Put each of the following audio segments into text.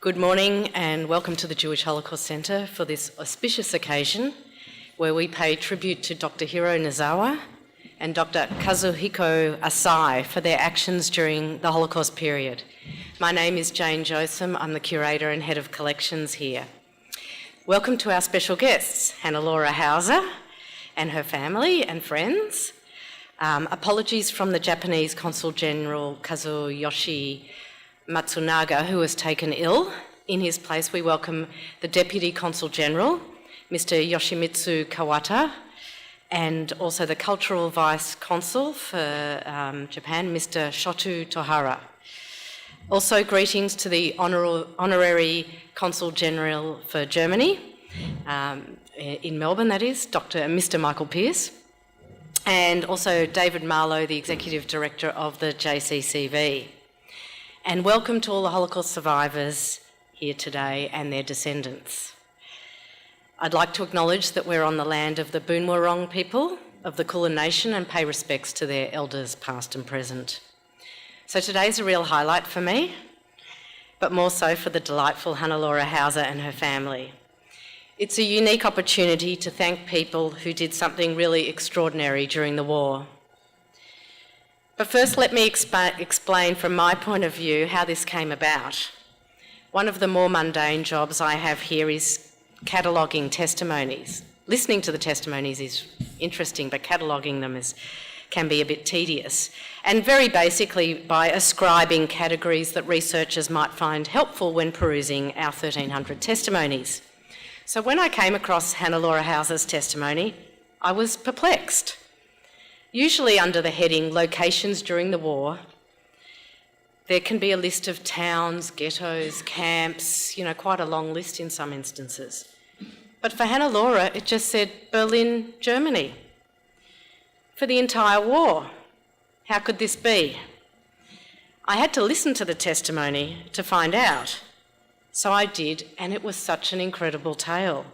Good morning and welcome to the Jewish Holocaust Centre for this auspicious occasion where we pay tribute to Dr. Hiro Nozawa and Dr. Kazuhiko Asai for their actions during the Holocaust period. My name is Jane Jotham. I'm the curator and head of collections here. Welcome to our special guests, Hannelore Hauser and her family and friends. Apologies from the Japanese Consul-General Kazuyoshi Matsunaga, who was taken ill. In his place, we welcome the Deputy Consul-General, Mr. Yoshimutsu Kawata, and also the Cultural Vice Consul for Japan, Mr. Shotu Tohara. Also, greetings to the Honorary Consul-General for Germany, in Melbourne, that is, Mr. Michael Pearce, and also David Marlowe, the Executive Director of the JCCV. And welcome to all the Holocaust survivors here today and their descendants. I'd like to acknowledge that we're on the land of the Boonwurrung people of the Kulin Nation and pay respects to their elders past and present. So today's a real highlight for me, but more so for the delightful Hannelore Hauser and her family. It's a unique opportunity to thank people who did something really extraordinary during the war. But first, let me explain from my point of view how this came about. One of the more mundane jobs I have here is cataloguing testimonies. Listening to the testimonies is interesting, but cataloguing them can be a bit tedious. And very basically by ascribing categories that researchers might find helpful when perusing our 1,300 testimonies. So when I came across Hannelore Hauser's testimony, I was perplexed. Usually under the heading Locations During the War, there can be a list of towns, ghettos, camps, quite a long list in some instances. But for Hannelore, it just said Berlin, Germany. For the entire war. How could this be? I had to listen to the testimony to find out. So I did, and it was such an incredible tale.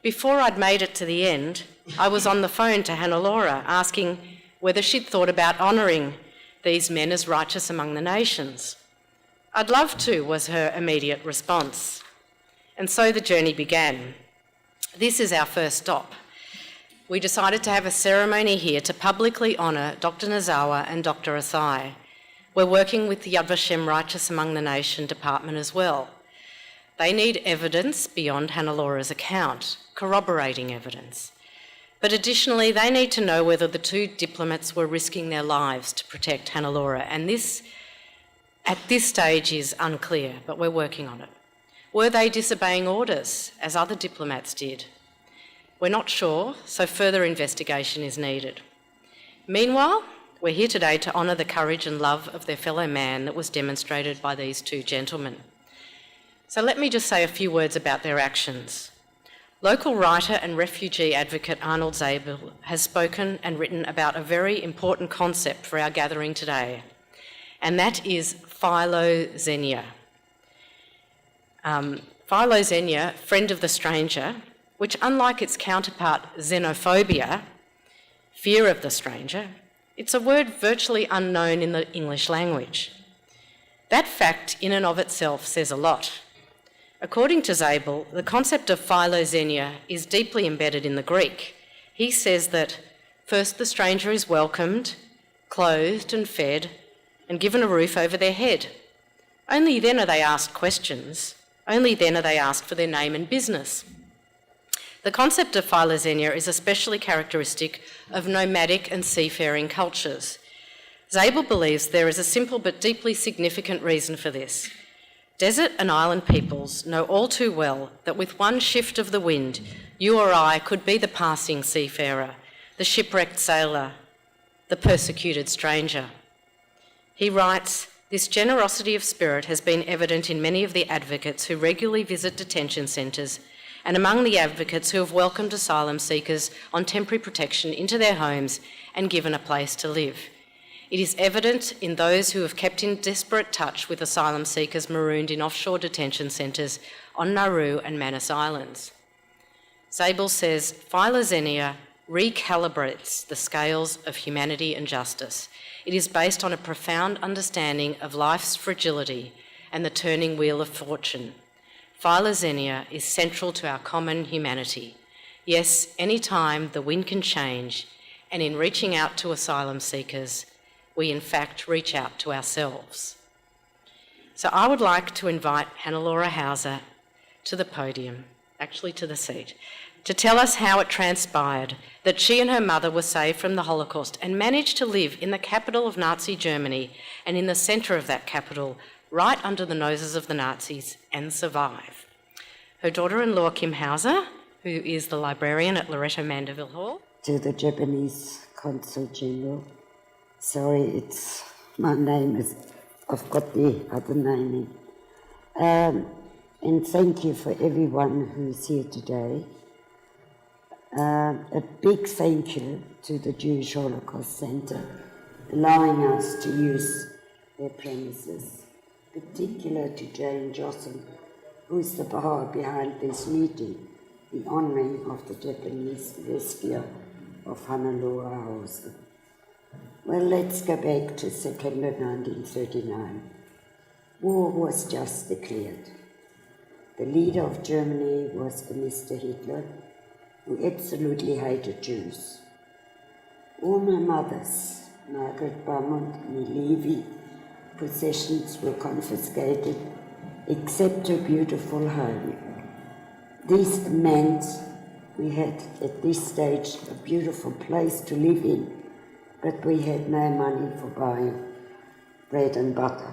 Before I'd made it to the end, I was on the phone to Hannelore asking whether she'd thought about honouring these men as righteous among the nations. I'd love to, was her immediate response. And so the journey began. This is our first stop. We decided to have a ceremony here to publicly honour Dr. Nozawa and Dr. Asai. We're working with the Yad Vashem Righteous Among the Nation department as well. They need evidence beyond Hannellore's account, corroborating evidence. But additionally, they need to know whether the two diplomats were risking their lives to protect Hannelore, and this, at this stage, is unclear, but we're working on it. Were they disobeying orders, as other diplomats did? We're not sure, so further investigation is needed. Meanwhile, we're here today to honour the courage and love of their fellow man that was demonstrated by these two gentlemen. So let me just say a few words about their actions. Local writer and refugee advocate Arnold Zabel has spoken and written about a very important concept for our gathering today, and that is philoxenia. Philoxenia, friend of the stranger, which unlike its counterpart xenophobia, fear of the stranger, it's a word virtually unknown in the English language. That fact in and of itself says a lot. According to Zabel, the concept of philoxenia is deeply embedded in the Greek. He says that first the stranger is welcomed, clothed and fed, and given a roof over their head. Only then are they asked questions. Only then are they asked for their name and business. The concept of philoxenia is especially characteristic of nomadic and seafaring cultures. Zabel believes there is a simple but deeply significant reason for this. Desert and island peoples know all too well that with one shift of the wind, you or I could be the passing seafarer, the shipwrecked sailor, the persecuted stranger. He writes, this generosity of spirit has been evident in many of the advocates who regularly visit detention centres and among the advocates who have welcomed asylum seekers on temporary protection into their homes and given a place to live. It is evident in those who have kept in desperate touch with asylum seekers marooned in offshore detention centres on Nauru and Manus Islands. Zabel says, philoxenia recalibrates the scales of humanity and justice. It is based on a profound understanding of life's fragility and the turning wheel of fortune. philoxenia is central to our common humanity. Yes, any time the wind can change, and in reaching out to asylum seekers, we in fact reach out to ourselves. So I would like to invite Hannelore Hauser to the podium, actually to the seat, to tell us how it transpired that she and her mother were saved from the Holocaust and managed to live in the capital of Nazi Germany and in the centre of that capital, right under the noses of the Nazis, and survive. Her daughter-in-law, Kim Hauser, who is the librarian at Loreto Mandeville Hall. To the Japanese Consul-General. Sorry, my name is, I've got the other name in. And thank you for everyone who's here today. A big thank you to the Jewish Holocaust Centre, allowing us to use their premises, particularly to Jane Johnson, who's the power behind this meeting, the honouring of the Japanese rescue of Hannelore Hauser. Well, let's go back to September 1939. War was just declared. The leader of Germany was a Mr. Hitler, who absolutely hated Jews. All my mother's, Margaret Beaumont and Levy, possessions were confiscated, except her beautiful home. This meant we had, at this stage, a beautiful place to live in, but we had no money for buying bread and butter.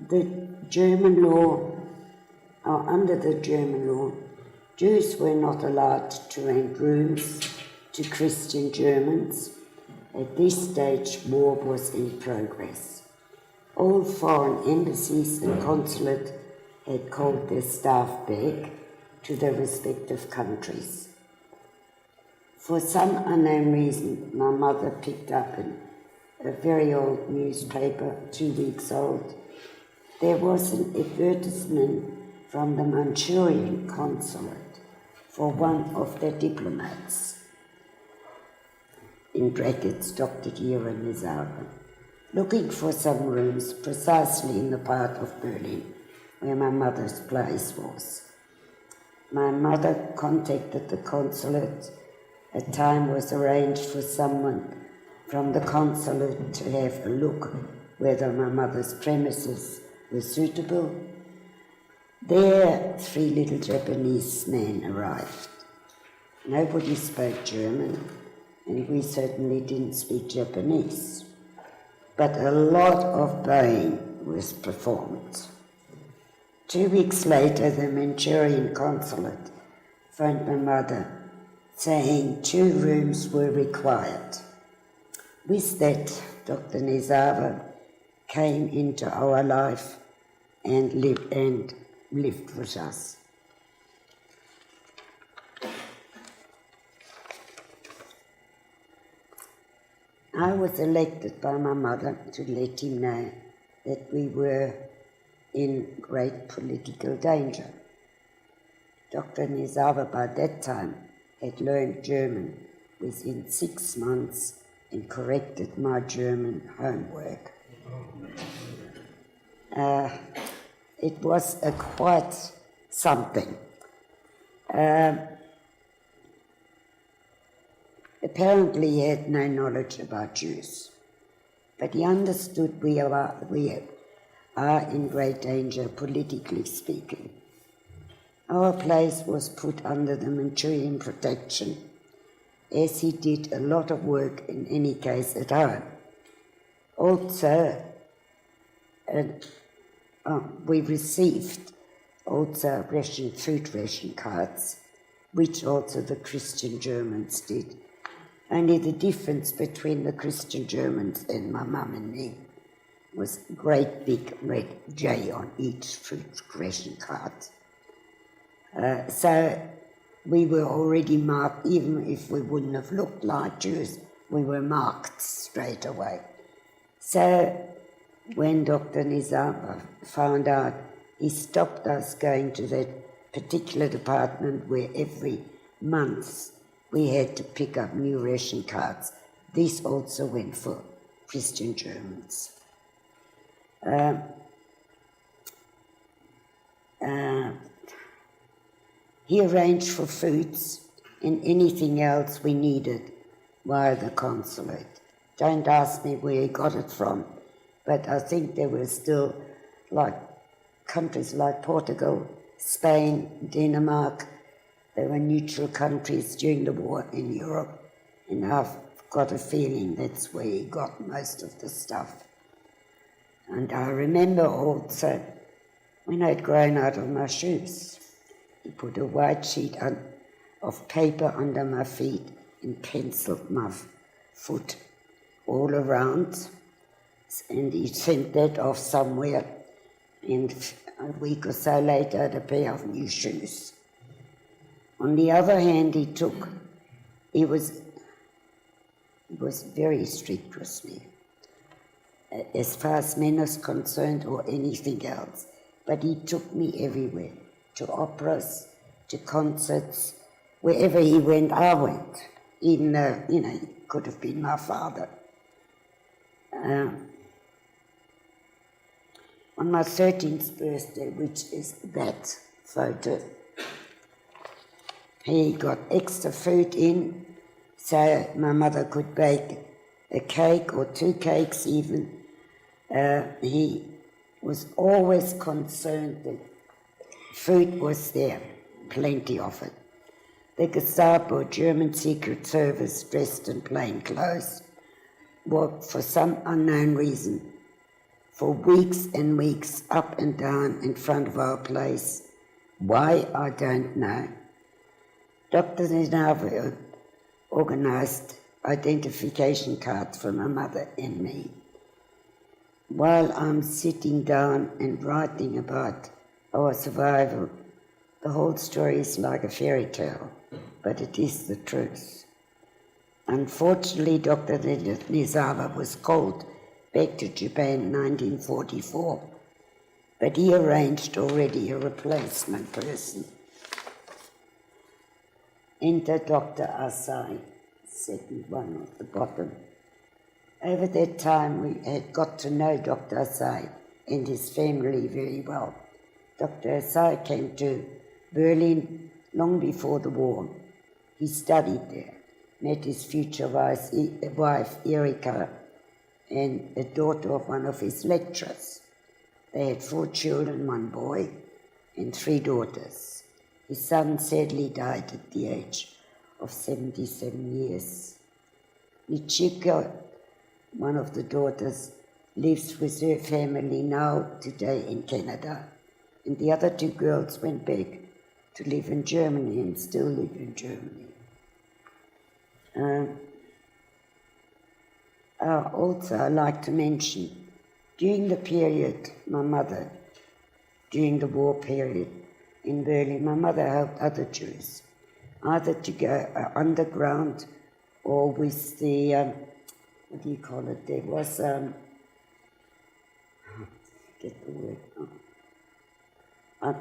The German law, or under the German law, Jews were not allowed to rent rooms to Christian Germans. At this stage, war was in progress. All foreign embassies and consulate had called their staff back to their respective countries. For some unknown reason, my mother picked up a very old newspaper, 2 weeks old. There was an advertisement from the Manchurian consulate for one of their diplomats, in brackets, Dr. Hiro Nizawa, looking for some rooms precisely in the part of Berlin where my mother's place was. My mother contacted the consulate. A time was arranged for someone from the consulate to have a look whether my mother's premises were suitable. There, 3 little Japanese men arrived. Nobody spoke German, and we certainly didn't speak Japanese. But a lot of bowing was performed. 2 weeks later, the Manchurian consulate phoned my mother, saying 2 rooms were required. With that, Dr. Nizawa came into our life and lived with us. I was elected by my mother to let him know that we were in great political danger. Dr. Nizawa by that time had learned German within 6 months and corrected my German homework. It was quite something. Apparently he had no knowledge about Jews, but he understood we are in great danger, politically speaking. Our place was put under the Manchurian protection, as he did a lot of work in any case at home. Also, we received also food ration cards, which also the Christian Germans did. Only the difference between the Christian Germans and my mum and me was a great big red J on each food ration card. So we were already marked, even if we wouldn't have looked like Jews, we were marked straight away. So when Dr. Nizawa found out, he stopped us going to that particular department where every month we had to pick up new ration cards. This also went for Christian Germans. He arranged for foods and anything else we needed via the consulate. Don't ask me where he got it from, but I think there were still countries like Portugal, Spain, Denmark. They were neutral countries during the war in Europe, and I've got a feeling that's where he got most of the stuff. And I remember also when I'd grown out of my shoes, he put a white sheet of paper under my feet and penciled my foot all around, and he sent that off somewhere, and a week or so later I had a pair of new shoes. On the other hand, he was very strict with me, as far as men is concerned or anything else, but he took me everywhere, to operas, to concerts. Wherever he went, I went, even though, he could have been my father. On my 13th birthday, which is that photo, he got extra food in, so my mother could bake a cake or 2 cakes even. He was always concerned that food was there, plenty of it. The Gestapo, German Secret Service, dressed in plain clothes, walked for some unknown reason for weeks and weeks up and down in front of our place. Why, I don't know. Dr. Zinava organized identification cards for my mother and me. While I'm sitting down and writing about our survival, the whole story is like a fairy tale, but it is the truth. Unfortunately, Dr. Nizawa was called back to Japan in 1944, but he arranged already a replacement person. Enter Dr. Asai, second one at the bottom. Over that time, we had got to know Dr. Asai and his family very well. Dr. Asai came to Berlin long before the war. He studied there, met his future wife Erika, and the daughter of one of his lecturers. They had 4 children, 1 boy and 3 daughters. His son sadly died at the age of 77 years. Nachiko, one of the daughters, lives with her family now, today in Canada. And the other 2 girls went back to live in Germany and still live in Germany. Also, I'd like to mention, during the period, my mother, during the war period in Berlin, my mother helped other Jews, either to go underground or with the, what do you call it, there was, I forget the word,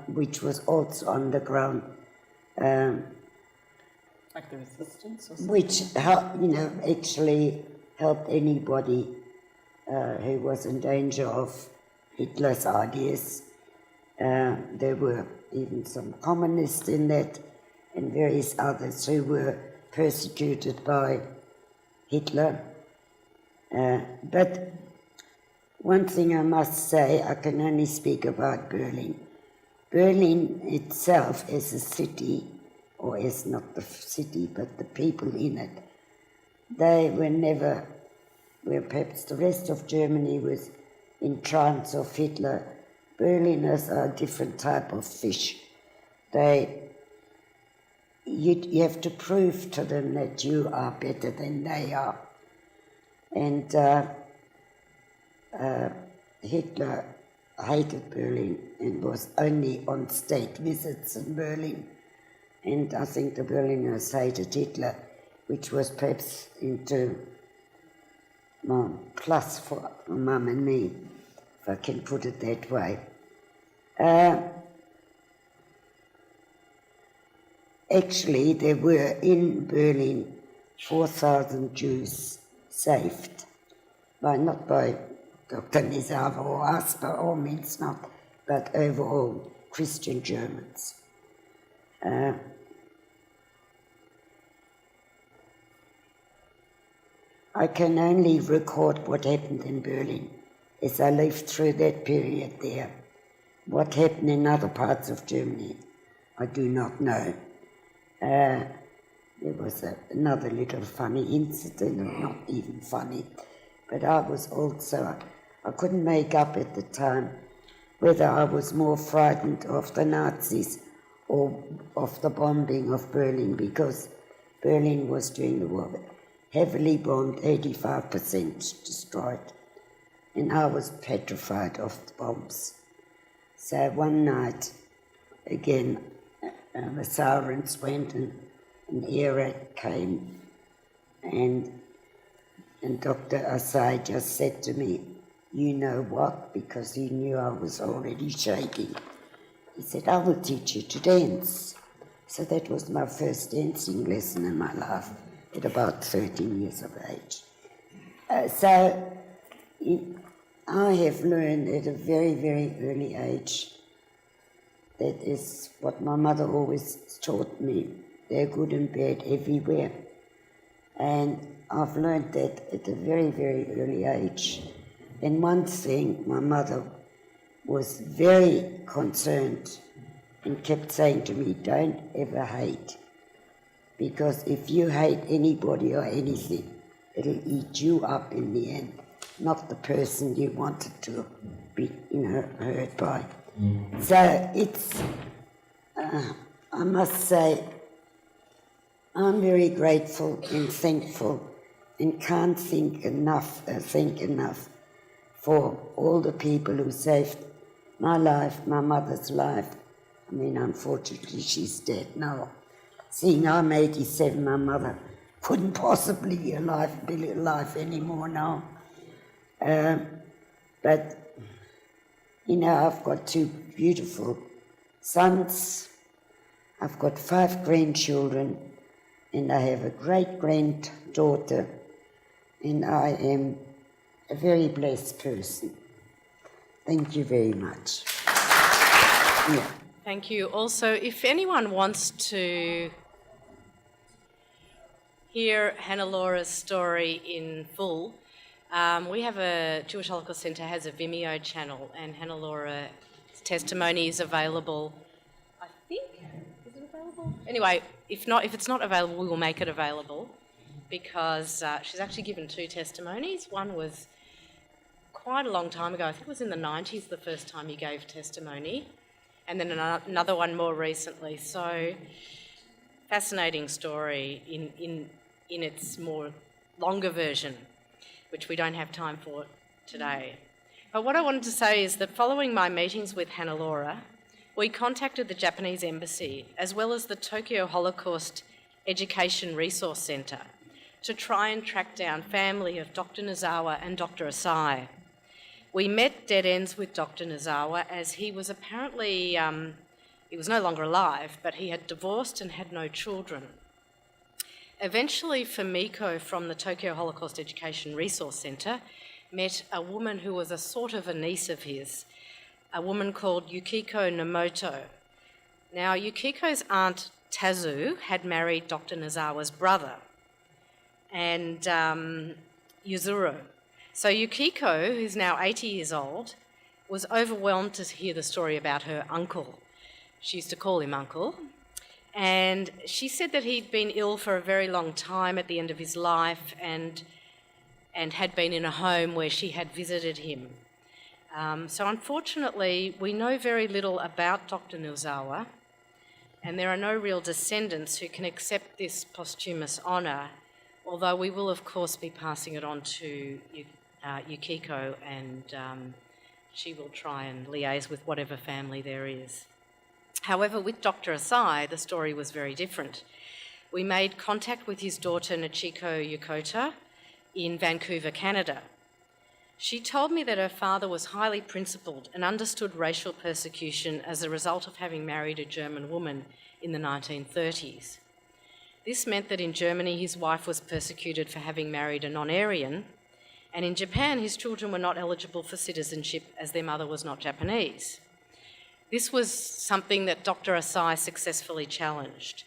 which was also underground. Like the resistance or something? Which, actually helped anybody who was in danger of Hitler's ideas. There were even some communists in that and various others who were persecuted by Hitler. But one thing I must say, I can only speak about Berlin. Berlin itself as a city, or as not the city, but the people in it, they were never, where perhaps the rest of Germany was in trance of Hitler. Berliners are a different type of fish. You have to prove to them that you are better than they are. And Hitler hated Berlin and was only on state visits in Berlin. And I think the Berliners hated Hitler, which was perhaps into plus for Mum and me, if I can put it that way. Actually, there were in Berlin 4,000 Jews saved, not by Dr. Nizawa or us, by all means not, but overall Christian Germans. I can only record what happened in Berlin, as I lived through that period there. What happened in other parts of Germany, I do not know. There was another little funny incident, or not even funny, but I couldn't make up at the time whether I was more frightened of the Nazis or of the bombing of Berlin, because Berlin was during the war heavily bombed, 85% destroyed, and I was petrified of the bombs. So one night, again, the sirens went and an air raid came, and Dr. Asai just said to me, "You know what?" because he knew I was already shaking. He said, "I will teach you to dance." So that was my first dancing lesson in my life at about 13 years of age. I have learned at a very, very early age. That is what my mother always taught me. They're good and bad everywhere. And I've learned that at a very, very early age. And one thing, my mother was very concerned and kept saying to me, "Don't ever hate. Because if you hate anybody or anything, it'll eat you up in the end, not the person you wanted to be, hurt by." So I must say, I'm very grateful and thankful and can't think enough for all the people who saved my life, my mother's life. I mean, unfortunately, she's dead now. Seeing I'm 87, my mother couldn't possibly be alive anymore now. But, I've got 2 beautiful sons. I've got 5 grandchildren, and I have a great-granddaughter, and I am a very blessed person. Thank you very much. Yeah. Thank you. Also, if anyone wants to hear Hannelore's story in full, we have Jewish Holocaust Centre has a Vimeo channel, and Hannelore's testimony is available. I think, is it available? Anyway, if it's not available, we will make it available, because she's actually given 2 testimonies. One was quite a long time ago. I think it was in the 90s the first time you gave testimony, and then another one more recently. So, fascinating story in its more longer version, which we don't have time for today. But what I wanted to say is that following my meetings with Hannelore, we contacted the Japanese Embassy as well as the Tokyo Holocaust Education Resource Centre to try and track down family of Dr. Nozawa and Dr. Asai. We met dead ends with Dr. Nozawa as he was apparently, he was no longer alive, but he had divorced and had no children. Eventually, Fumiko from the Tokyo Holocaust Education Resource Centre met a woman who was a sort of a niece of his, a woman called Yukiko Nomoto. Now, Yukiko's aunt Tazu had married Dr. Nozawa's brother, and Yuzuru. So Yukiko, who's now 80 years old, was overwhelmed to hear the story about her uncle. She used to call him uncle. And she said that he'd been ill for a very long time at the end of his life and had been in a home where she had visited him. So unfortunately, we know very little about Dr. Nozawa, and there are no real descendants who can accept this posthumous honour, although we will, of course, be passing it on to Yukiko, and she will try and liaise with whatever family there is. However, with Dr. Asai, the story was very different. We made contact with his daughter, Nachiko Yokota, in Vancouver, Canada. She told me that her father was highly principled and understood racial persecution as a result of having married a German woman in the 1930s. This meant that in Germany his wife was persecuted for having married a non-Aryan, and in Japan his children were not eligible for citizenship as their mother was not Japanese. This was something that Dr. Asai successfully challenged.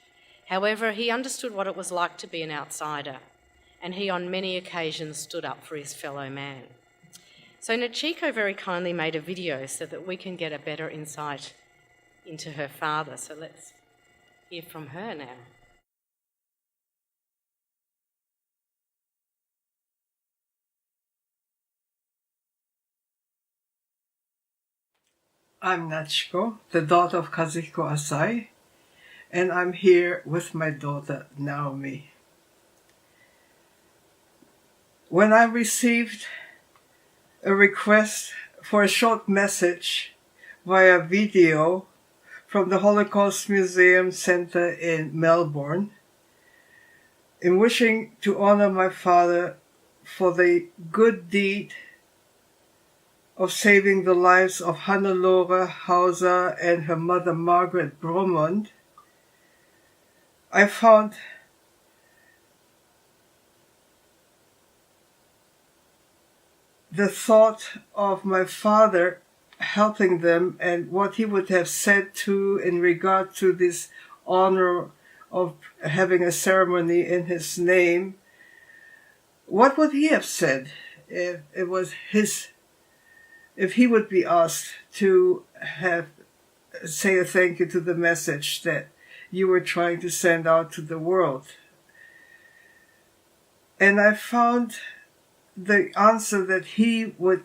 However, he understood what it was like to be an outsider, and he on many occasions stood up for his fellow man. So Nachiko very kindly made a video so that we can get a better insight into her father. So let's hear from her now. I'm Nachiko, the daughter of Kazuhiko Asai, and I'm here with my daughter Naomi. When I received a request for a short message via video from the Holocaust Museum Center in Melbourne, in wishing to honor my father for the good deed of saving the lives of Hannelore Hauser and her mother Margaret Bromond, I found the thought of my father helping them and what he would have said to in regard to this honor of having a ceremony in his name. What would he have said if it was if he would be asked to say a thank you to the message that you were trying to send out to the world? And I found the answer that he would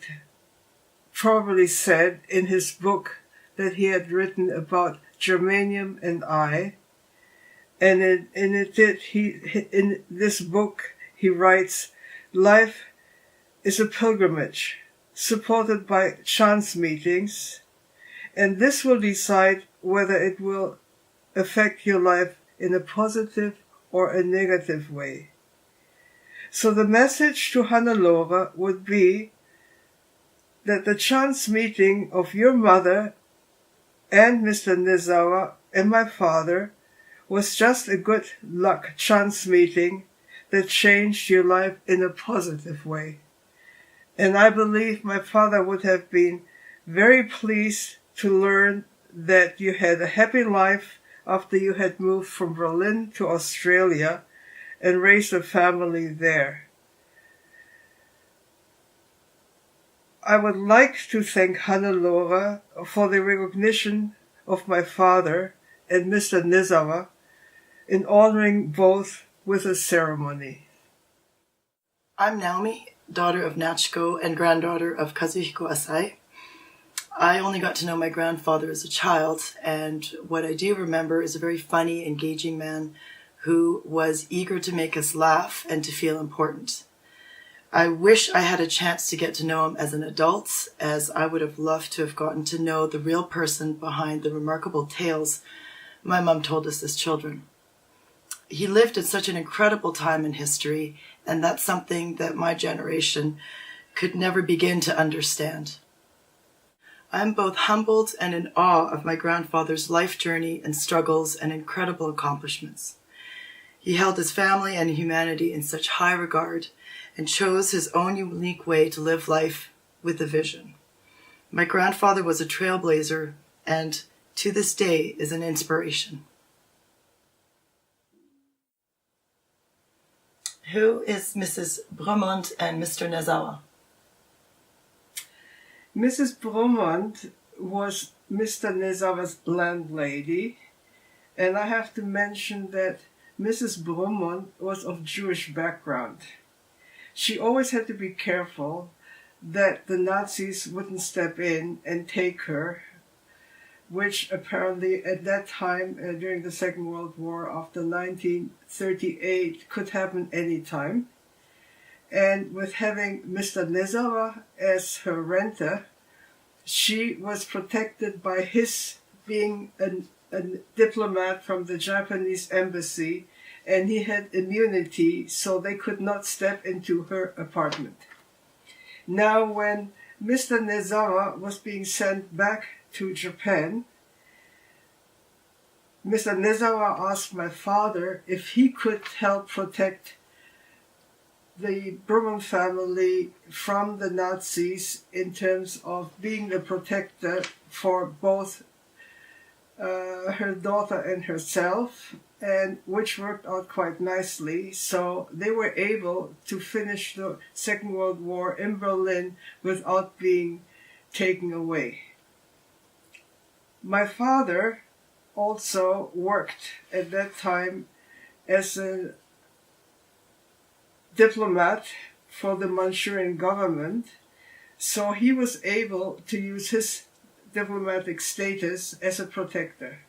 probably said in his book that he had written about germanium and I. And in this book he writes, life is a pilgrimage supported by chance meetings, and this will decide whether it will affect your life in a positive or a negative way. So the message to Hannelore would be that the chance meeting of your mother and Mr. Nezawa and my father was just a good luck chance meeting that changed your life in a positive way. And I believe my father would have been very pleased to learn that you had a happy life after you had moved from Berlin to Australia and raised a family there. I would like to thank Hannelore for the recognition of my father and Mr. Nezawa in honoring both with a ceremony. I'm Naomi, daughter of Nachiko and granddaughter of Kazuhiko Asai. I only got to know my grandfather as a child, and what I do remember is a very funny, engaging man who was eager to make us laugh and to feel important. I wish I had a chance to get to know him as an adult, as I would have loved to have gotten to know the real person behind the remarkable tales my mom told us as children. He lived at such an incredible time in history, and that's something that my generation could never begin to understand. I'm both humbled and in awe of my grandfather's life journey and struggles and incredible accomplishments. He held his family and humanity in such high regard and chose his own unique way to live life with a vision. My grandfather was a trailblazer and, to this day, is an inspiration. Who is Mrs. Bromond and Mr. Nezawa? Mrs. Bromond was Mr. Nezawa's landlady, and I have to mention that Mrs. Bromond was of Jewish background. She always had to be careful that the Nazis wouldn't step in and take her, which apparently at that time, during the Second World War, after 1938, could happen any time. And with having Mr. Nezawa as her renter, she was protected by his being a diplomat from the Japanese embassy, and he had immunity, so they could not step into her apartment. Now, when Mr. Nezawa was being sent back to Japan, Mr. Nezawa asked my father if he could help protect the Bromond family from the Nazis in terms of being a protector for both her daughter and herself, and which worked out quite nicely. So they were able to finish the Second World War in Berlin without being taken away. My father also worked at that time as a diplomat for the Manchurian government, so he was able to use his diplomatic status as a protector.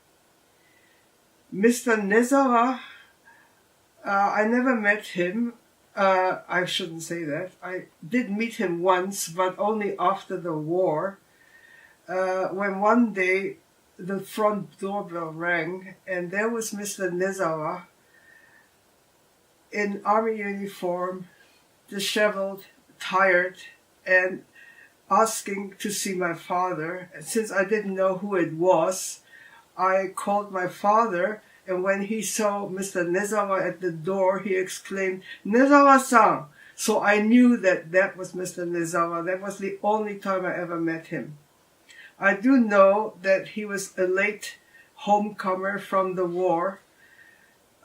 Mr. Nezawa, I never met him. I shouldn't say that. I did meet him once, but only after the war, when one day the front doorbell rang, and there was Mr. Nezawa in army uniform, disheveled, tired, and asking to see my father. And since I didn't know who it was, I called my father, and when he saw Mr. Nezawa at the door, he exclaimed, "Nezawa-san!" So I knew that that was Mr. Nezawa. That was the only time I ever met him. I do know that he was a late homecomer from the war,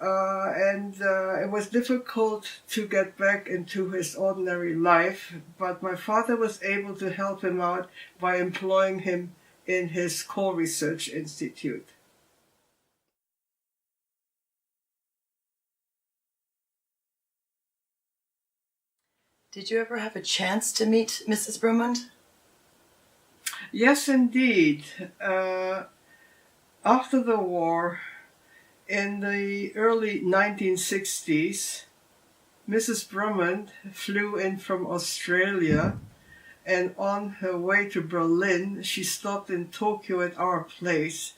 and it was difficult to get back into his ordinary life, but my father was able to help him out by employing him in his coal research institute. Did you ever have a chance to meet Mrs. Brumund? Yes, indeed. After the war, in the early 1960s, Mrs. Brumund flew in from Australia, and on her way to Berlin, she stopped in Tokyo at our place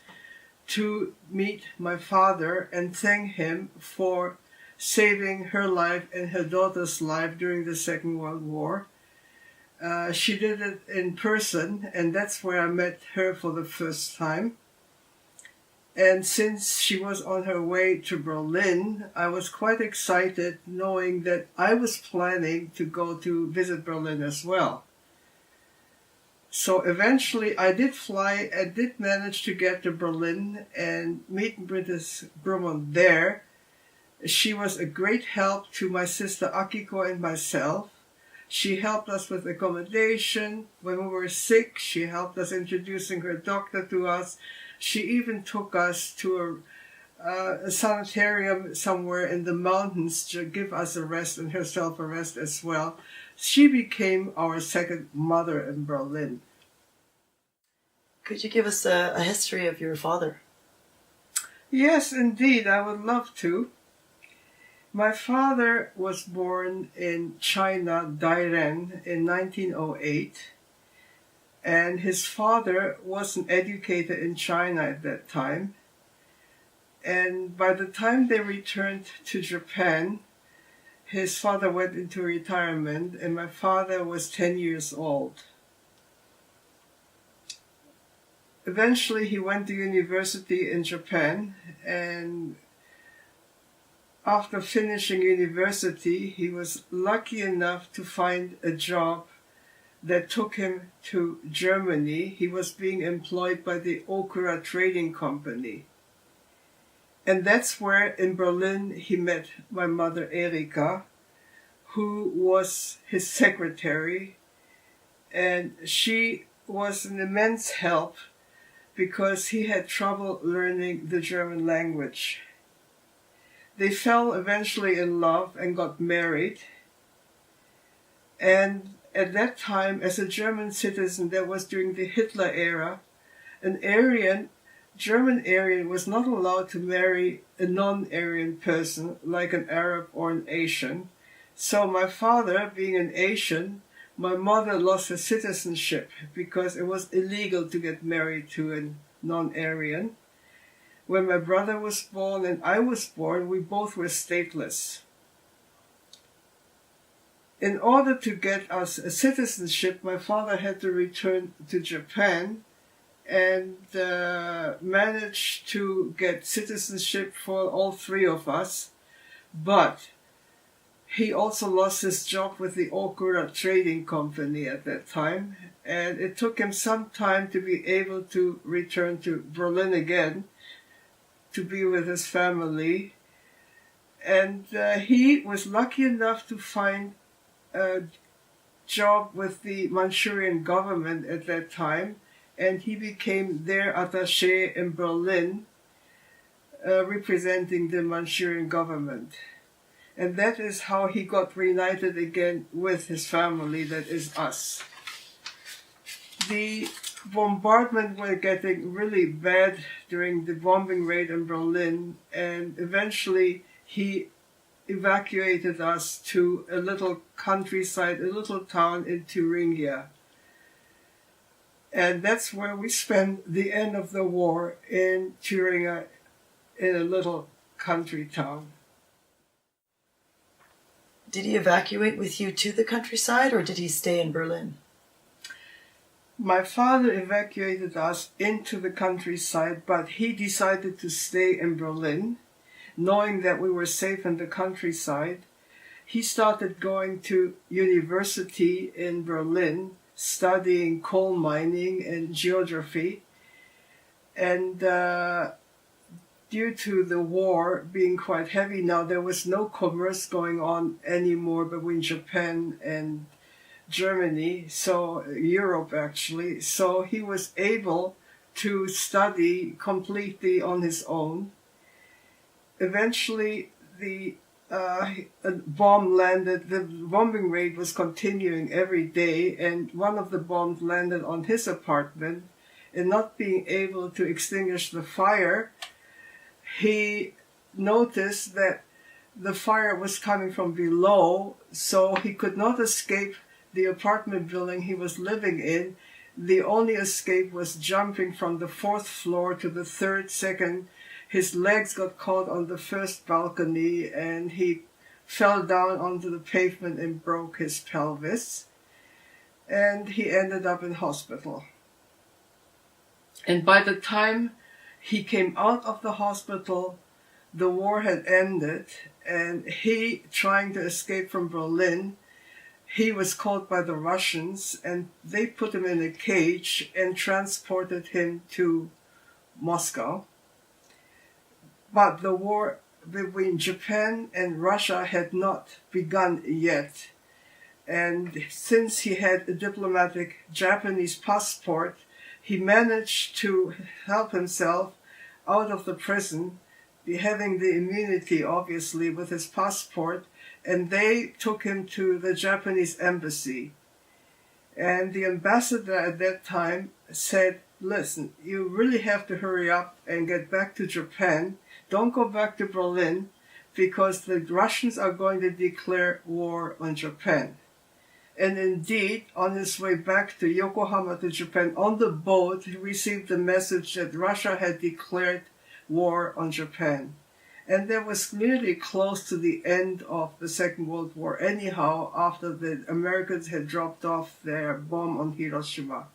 to meet my father and thank him for saving her life and her daughter's life during the Second World War. She did it in person, and that's where I met her for the first time. And since she was on her way to Berlin, I was quite excited knowing that I was planning to go to visit Berlin as well. So eventually I did fly and did manage to get to Berlin and meet Mrs. Brumund there. She was a great help to my sister Akiko and myself. She helped us with accommodation. When we were sick, she helped us introducing her doctor to us. She even took us to a sanitarium somewhere in the mountains to give us a rest and herself a rest as well. She became our second mother in Berlin. Could you give us a history of your father? Yes, indeed, I would love to. My father was born in China, Dairen, in 1908, and his father was an educator in China at that time. And by the time they returned to Japan, his father went into retirement, and my father was 10 years old. Eventually, he went to university in Japan, and after finishing university, he was lucky enough to find a job that took him to Germany. He was being employed by the Okura Trading Company. And that's where in Berlin he met my mother Erika, who was his secretary. And she was an immense help because he had trouble learning the German language. They fell eventually in love and got married. And at that time, as a German citizen, that was during the Hitler era, an Aryan, German Aryan was not allowed to marry a non-Aryan person like an Arab or an Asian. So my father, being an Asian, my mother lost her citizenship because it was illegal to get married to a non-Aryan. When my brother was born and I was born, we both were stateless. In order to get us a citizenship, my father had to return to Japan and managed to get citizenship for all three of us. But He also lost his job with the Okura Trading Company at that time, and it took him some time to be able to return to Berlin again to be with his family. And he was lucky enough to find a job with the Manchurian government at that time, and he became their attaché in Berlin, representing the Manchurian government. And that is how he got reunited again with his family, that is us. The bombardment were getting really bad during the bombing raid in Berlin, and eventually he evacuated us to a little countryside, a little town in Thuringia. And that's where we spent the end of the war, in Thuringia, in a little country town. Did he evacuate with you to the countryside, or did he stay in Berlin? My father evacuated us into the countryside, but he decided to stay in Berlin, knowing that we were safe in the countryside. He started going to university in Berlin, studying coal mining and geography. And due to the war being quite heavy now, there was no commerce going on anymore between Japan and Germany, so Europe actually. So he was able to study completely on his own. Eventually, a bomb landed. The bombing raid was continuing every day, and one of the bombs landed on his apartment. And not being able to extinguish the fire, he noticed that the fire was coming from below, so he could not escape the apartment building he was living in. The only escape was jumping from the 4th floor to the 3rd, 2nd. His legs got caught on the 1st balcony, and he fell down onto the pavement and broke his pelvis. And he ended up in hospital. And by the time he came out of the hospital, the war had ended, and he, trying to escape from Berlin, he was caught by the Russians, and they put him in a cage and transported him to Moscow. But the war between Japan and Russia had not begun yet. And since he had a diplomatic Japanese passport, he managed to help himself out of the prison, having the immunity, obviously, with his passport, and they took him to the Japanese embassy. And the ambassador at that time said, "Listen, you really have to hurry up and get back to Japan. Don't go back to Berlin, because the Russians are going to declare war on Japan." And indeed, on his way back to Yokohama to Japan, on the boat, he received the message that Russia had declared war on Japan. And that was nearly close to the end of the Second World War anyhow, after the Americans had dropped off their bomb on Hiroshima.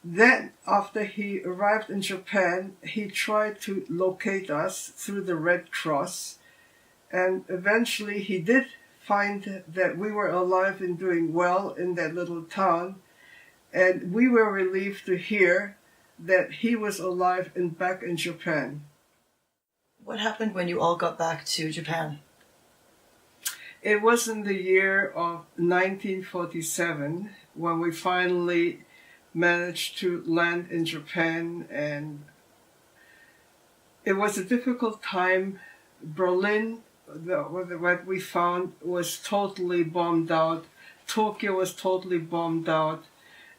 Then, after he arrived in Japan, he tried to locate us through the Red Cross, and eventually he did find that we were alive and doing well in that little town, and we were relieved to hear that he was alive and back in Japan. What happened when you all got back to Japan? It was in the year of 1947 when we finally managed to land in Japan, and it was a difficult time. Berlin, what we found, was totally bombed out. Tokyo was totally bombed out.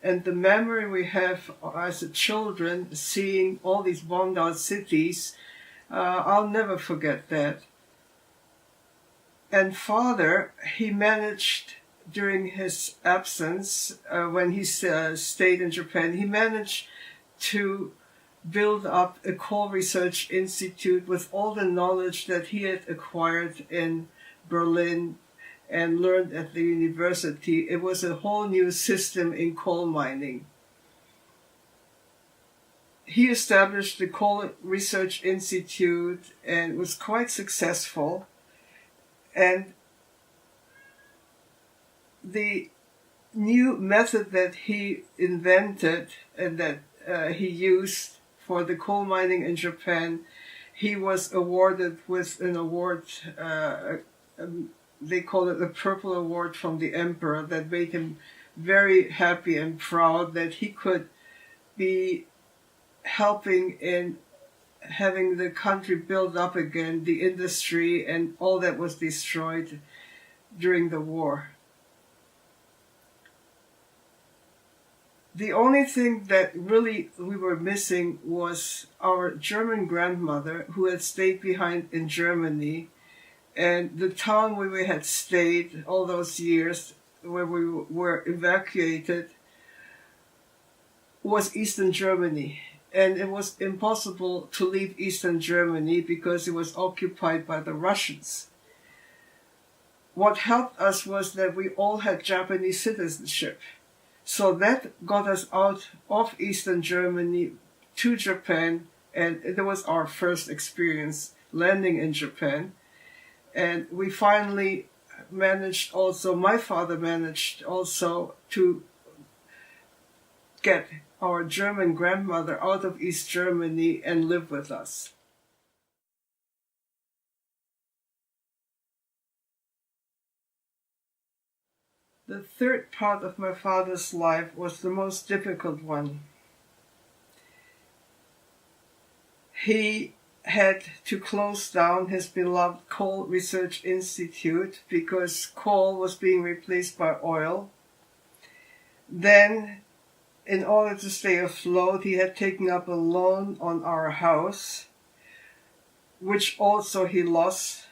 And the memory we have as children, seeing all these bombed out cities, I'll never forget that. And Father, he managed, during his absence, when he stayed in Japan, he managed to build up a coal research institute with all the knowledge that he had acquired in Berlin and learned at the university. It was a whole new system in coal mining. He established the Coal Research Institute and was quite successful. And the new method that he invented and that he used for the coal mining in Japan, he was awarded with an award, they call it the Purple Award from the Emperor, that made him very happy and proud that he could be helping in having the country build up again, the industry and all that was destroyed during the war. The only thing that really we were missing was our German grandmother, who had stayed behind in Germany, and the town where we had stayed all those years, where we were evacuated, was Eastern Germany. And it was impossible to leave Eastern Germany because it was occupied by the Russians. What helped us was that we all had Japanese citizenship. So that got us out of Eastern Germany to Japan, and it was our first experience landing in Japan. And we finally managed also, my father managed also to get our German grandmother out of East Germany and live with us. The third part of my father's life was the most difficult one. He had to close down his beloved Coal Research Institute because coal was being replaced by oil. Then, in order to stay afloat, he had taken up a loan on our house, which also he lost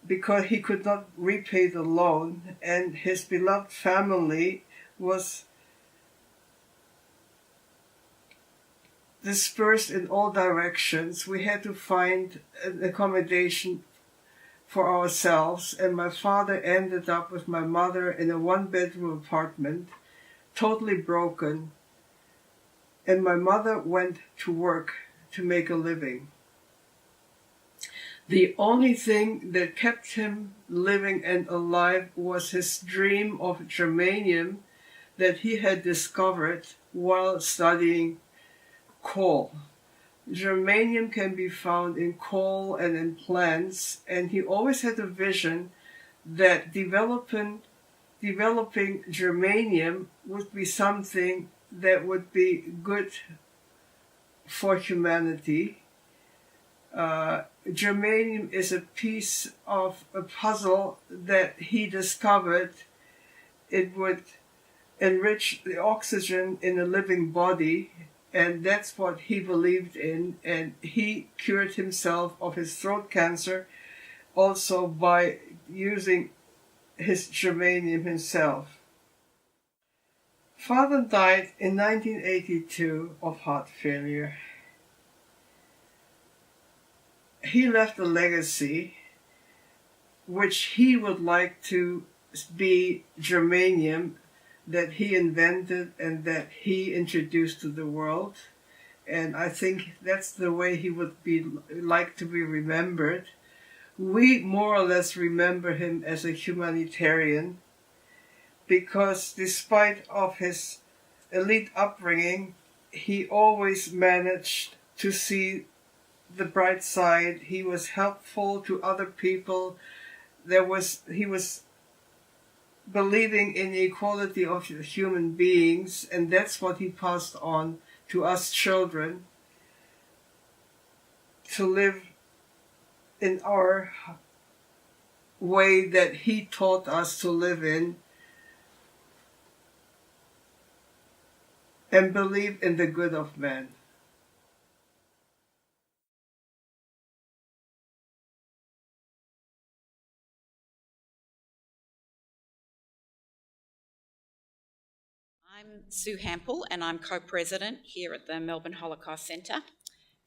because he could not repay the loan, and his beloved family was dispersed in all directions. We had to find an accommodation for ourselves, and my father ended up with my mother in a one-bedroom apartment, totally broken, and my mother went to work to make a living. The only thing that kept him living and alive was his dream of germanium that he had discovered while studying coal. Germanium can be found in coal and in plants, and he always had a vision that developing germanium would be something that would be good for humanity. Germanium is a piece of a puzzle that he discovered. It would enrich the oxygen in a living body, and that's what he believed in, and he cured himself of his throat cancer also by using his germanium himself. Father died in 1982 of heart failure. He left a legacy which he would like to be germanium that he invented and that he introduced to the world. And I think that's the way he would like to be remembered. We more or less remember him as a humanitarian because despite of his elite upbringing, he always managed to see the bright side. He was helpful to other people. He was believing in the equality of human beings, and that's what he passed on to us children, to live in our way that he taught us to live in, and believe in the good of man. I'm Sue Hampel and I'm co-president here at the Melbourne Holocaust Centre.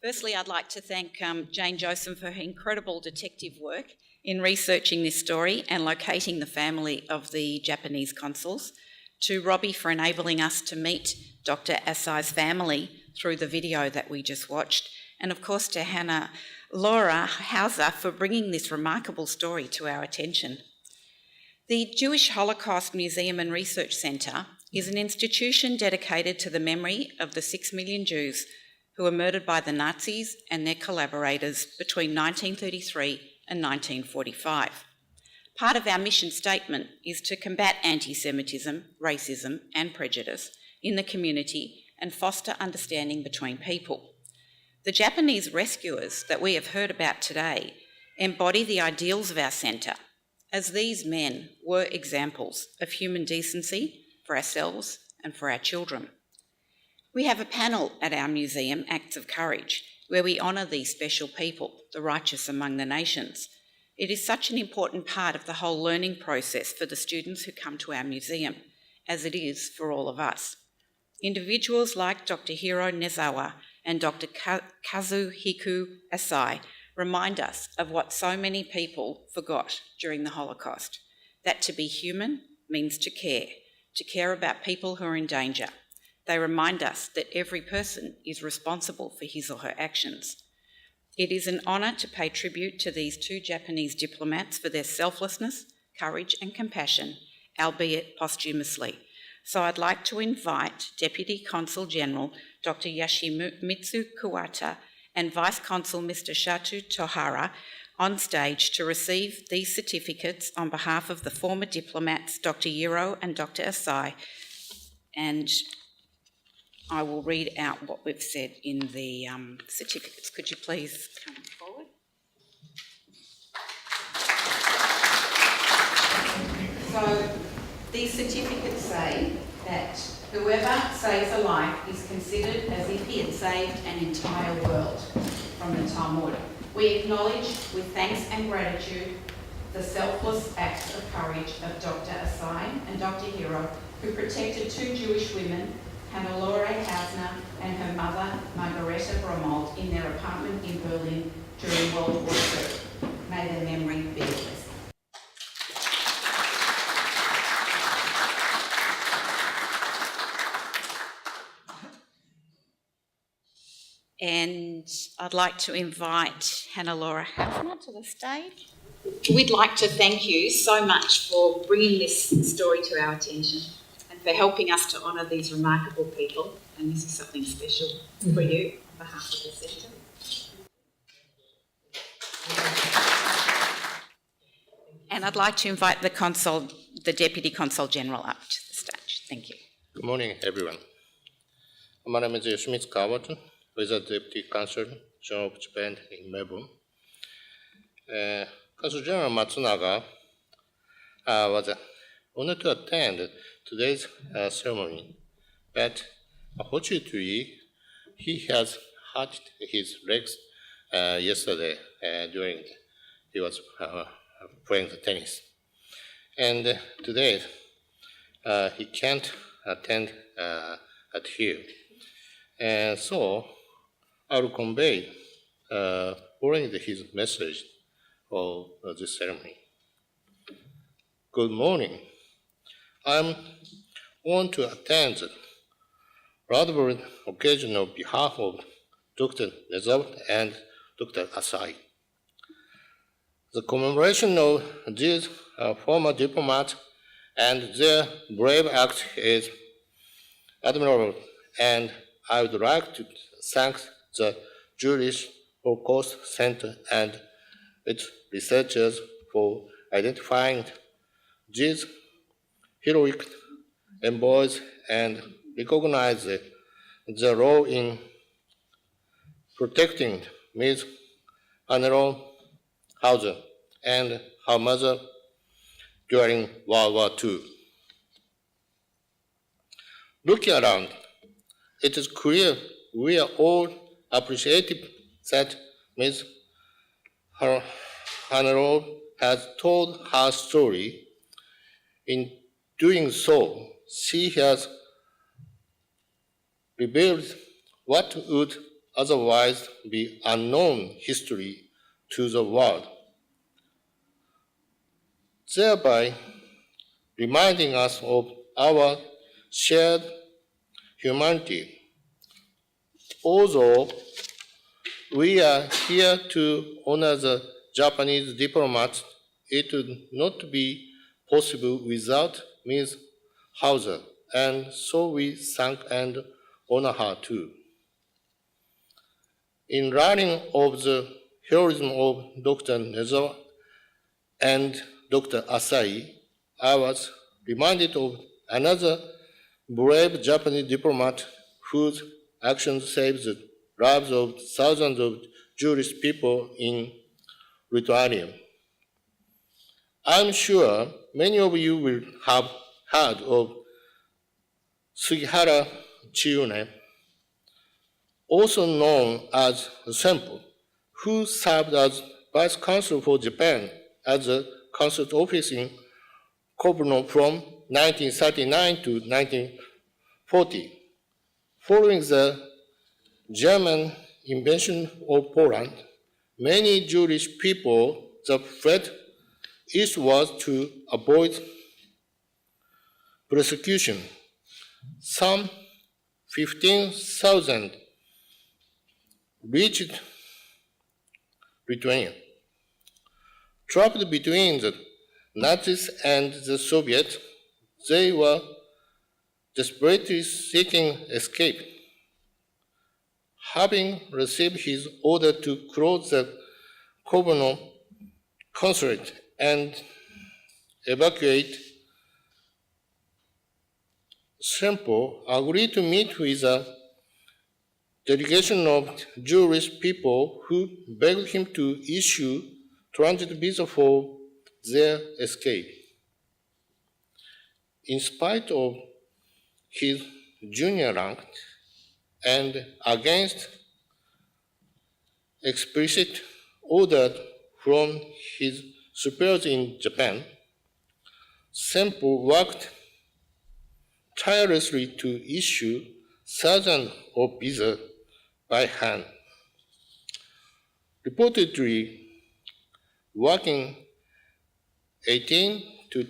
Firstly, I'd like to thank Jane Joseph for her incredible detective work in researching this story and locating the family of the Japanese consuls, to Robbie for enabling us to meet Dr. Asai's family through the video that we just watched, and of course to Hannah Hannelore Hauser for bringing this remarkable story to our attention. The Jewish Holocaust Museum and Research Centre is an institution dedicated to the memory of the 6 million Jews who were murdered by the Nazis and their collaborators between 1933 and 1945. Part of our mission statement is to combat anti-Semitism, racism and prejudice in the community and foster understanding between people. The Japanese rescuers that we have heard about today embody the ideals of our centre, as these men were examples of human decency for ourselves and for our children. We have a panel at our museum, Acts of Courage, where we honour these special people, the righteous among the nations. It is such an important part of the whole learning process for the students who come to our museum, as it is for all of us. Individuals like Dr. Hiro Nezawa and Dr. Kazuhiko Asai remind us of what so many people forgot during the Holocaust, that to be human means to care about people who are in danger. They remind us that every person is responsible for his or her actions. It is an honour to pay tribute to these 2 Japanese diplomats for their selflessness, courage and compassion, albeit posthumously. So I'd like to invite Deputy Consul-General Dr. Yoshimutsu Kawata and Vice Consul Mr. Shatu Tohara on stage to receive these certificates on behalf of the former diplomats Dr. Hiro and Dr. Asai, and I will read out what we've said in the certificates. Could you please come forward? So these certificates say that whoever saves a life is considered as if he had saved an entire world, from the Talmud. We acknowledge with thanks and gratitude the selfless acts of courage of Dr. Asai and Dr. Hiro, who protected 2 Jewish women, Hannelore Hauser and her mother, Margareta Bromold, in their apartment in Berlin during World War II. May their memory be blessed. And I'd like to invite Hannelore Hauser to the stage. We'd like to thank you so much for bringing this story to our attention and for helping us to honour these remarkable people. And this is something special for you on behalf of the centre. And I'd like to invite the Deputy Consul-General up to the stage. Thank you. Good morning, everyone. My name is Yoshimutsu, who is the Deputy Consul-General of Japan in Melbourne. Consul-General Matsunaga was honored to attend today's ceremony, but unfortunately, he has hurt his legs yesterday during he was playing the tennis. And today, he can't attend at here. And so, I will convey following his message for this ceremony. Good morning. I'm on to attend the laudable occasion on behalf of Dr. Nezawa and Dr. Asai. The commemoration of these former diplomats and their brave act is admirable, and I would like to thank the Jewish Holocaust Center and its researchers for identifying these heroic envoys and recognize their role in protecting Ms. Hannelore Hauser and her mother during World War II. Looking around, it is clear we are all appreciative that Ms. Hannelore has told her story. In doing so, she has revealed what would otherwise be unknown history to the world, thereby reminding us of our shared humanity. Although We are here to honor the Japanese diplomats. It would not be possible without Ms. Hauser, and so we thank and honor her too. In learning of the heroism of Dr. Nezawa and Dr. Asai, I was reminded of another brave Japanese diplomat whose actions saved the lives of thousands of Jewish people in Lithuania. I'm sure many of you will have heard of Sugihara Chiune, also known as Senpo, who served as Vice Consul for Japan at the Consul's office in Kobno from 1939 to 1940. Following the German invasion of Poland, many Jewish people fled eastwards to avoid persecution. Some 15,000 reached Lithuania. Trapped between the Nazis and the Soviets, they were desperately seeking escape. Having received his order to close the Kobno consulate and evacuate, Senpo agreed to meet with a delegation of Jewish people who begged him to issue transit visa for their escape. In spite of his junior rank and against explicit order from his superiors in Japan, Senpo worked tirelessly to issue thousands of visas by hand. Reportedly, working 18 to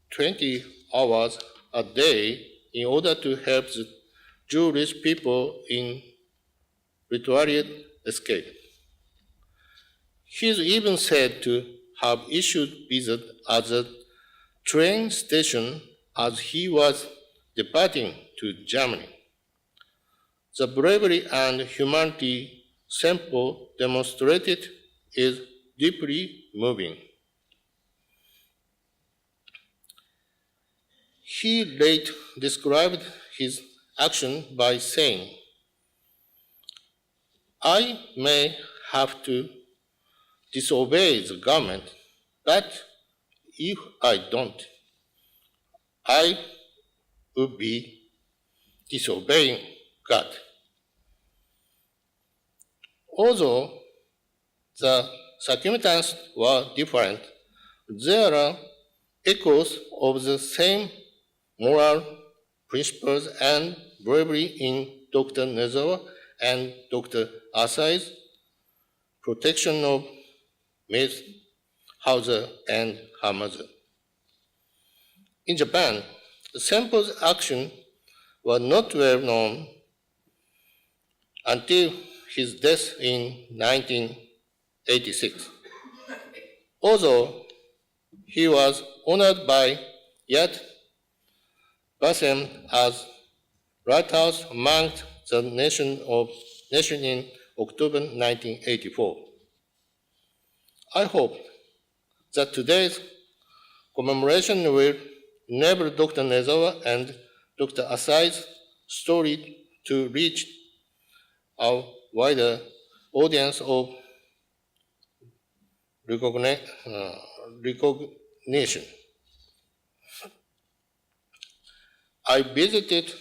20 hours a day in order to help the Jewish people in Lithuania escape. He is even said to have issued visas at the train station as he was departing to Germany. The bravery and humanity Senpo demonstrated is deeply moving. He later described his action by saying, "I may have to disobey the government, but if I don't, I would be disobeying God." Although the circumstances were different, there are echoes of the same moral principles and bravery in Dr. Nezawa and Dr. Asai's protection of Ms. Hauser and her mother. In Japan, Senpo's action was not well known until his death in 1986. Although he was honored by Yad Vashem as Lighthouse among the nation in October 1984. I hope that today's commemoration will enable Dr. Nezawa and Dr. Asai's story to reach a wider audience of recognition. I visited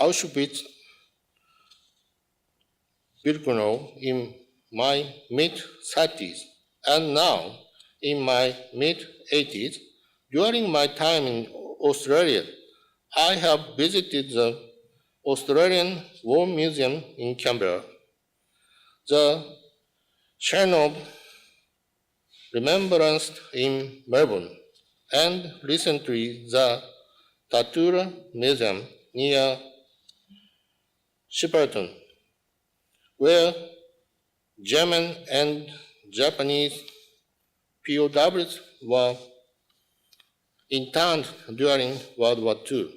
Auschwitz-Birkenau in my mid-30s and now in my mid-80s. During my time in Australia, I have visited the Australian War Museum in Canberra, the Shrine of Remembrance in Melbourne, and recently the Tatura Museum near Shepparton, where German and Japanese POWs were interned during World War II.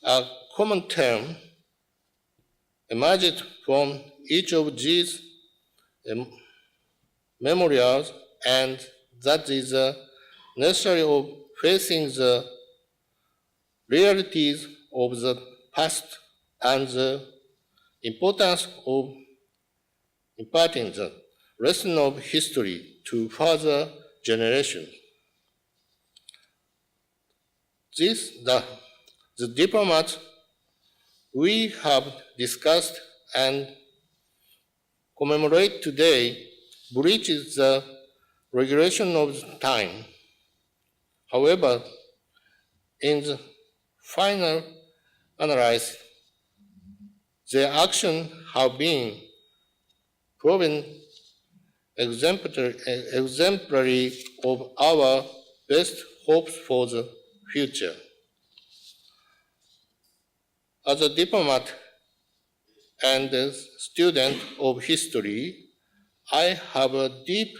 A common term emerged from each of these memorials, and that is the necessity of facing the realities of the past and the importance of imparting the lesson of history to further generations. The diplomats we have discussed and commemorate today breaches the regulation of time. However, in the final analysis, their actions have been proven exemplary of our best hopes for the future. As a diplomat and a student of history, I have a deep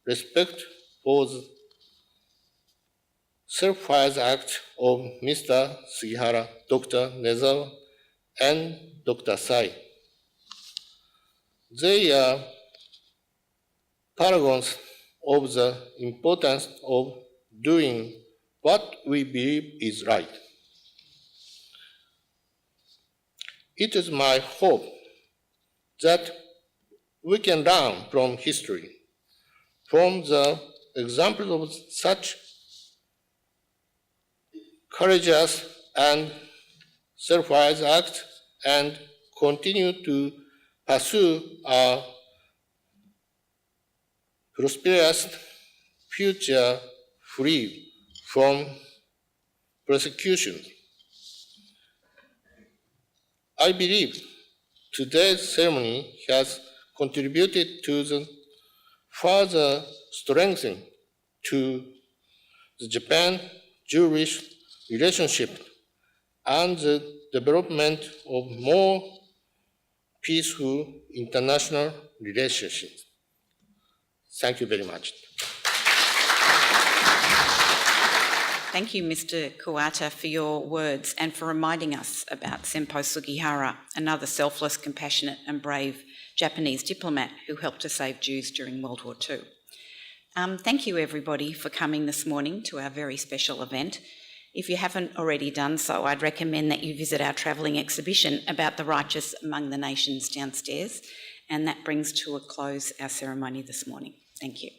respect for the sacrifice act of Mr. Sugihara, Dr. Nezawa, and Dr. Asai. They are paragons of the importance of doing what we believe is right. It is my hope that we can learn from history, from the examples of such courageous and self-wise acts, and continue to pursue a prosperous future free from persecution. I believe today's ceremony has contributed to the further strengthening to the Japan-Jewish relationship and the development of more peaceful international relationships. Thank you very much. Thank you, Mr. Kawata, for your words and for reminding us about Senpai Sugihara, another selfless, compassionate and brave Japanese diplomat who helped to save Jews during World War II. Thank you, everybody, for coming this morning to our very special event. If you haven't already done so, I'd recommend that you visit our travelling exhibition about the righteous among the nations downstairs, and that brings to a close our ceremony this morning. Thank you.